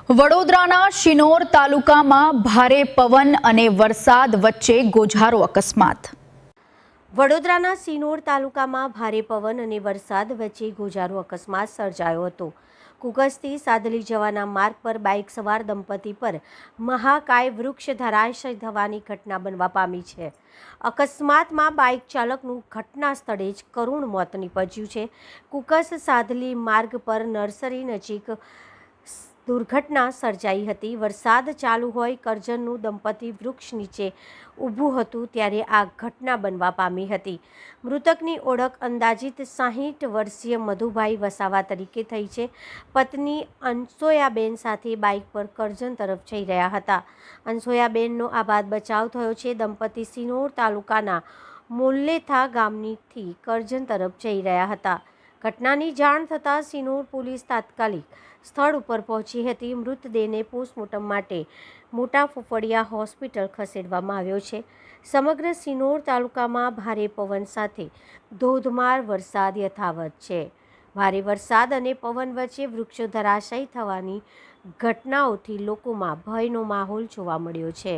વડોદરાના શિનોર તાલુકામાં ભારે પવન અને વરસાદ વચ્ચે ગોઝારો અકસ્માત. વડોદરાના શિનોર તાલુકામાં ભારે પવન અને વરસાદ વચ્ચે ગોઝારો અકસ્માત સર્જાયો હતો. કુકસથી સાદલી જવાના માર્ગ પર બાઇક સવાર દંપતી પર મહાકાય વૃક્ષ ધરાશય થવાની ઘટના બનવા પામી છે. અકસ્માતમાં બાઇક ચાલકનું ઘટના સ્થળે જ કરુણ મોત નીપજ્યું છે. કુકસ સાદલી માર્ગ પર નર્સરી નજીક દુર્ઘટના સર્જાઈ હતી. વરસાદ ચાલુ હોય કરજણનું દંપતી વૃક્ષ નીચે ઊભું હતું ત્યારે આ ઘટના બનવા પામી હતી. મૃતકની ઓળખ અંદાજિત 60 વર્ષીય મધુભાઈ વસાવા તરીકે થઈ છે. પત્ની અનસોયાબેન સાથે બાઇક પર કરજણ તરફ જઈ રહ્યા હતા. અનસોયાબેનનો આબાદ બચાવ થયો છે. દંપતી શિનોર તાલુકાના મોલ્લેથા ગામથી કરજણ તરફ જઈ રહ્યા હતા. ઘટનાની જાણ થતાં શિનોર પોલીસ તાત્કાલિક સ્થળ ઉપર પહોંચી હતી. મૃતદેહને પોસ્ટમોર્ટમ માટે મોટા ફફડિયા હોસ્પિટલ ખસેડવામાં આવ્યો છે. સમગ્ર શિનોર તાલુકામાં ભારે પવન સાથે ધોધમાર વરસાદ યથાવત છે. ભારે વરસાદ અને પવન વચ્ચે વૃક્ષો ધરાશાયી થવાની ઘટનાઓથી લોકોમાં ભયનો માહોલ જોવા મળ્યો છે.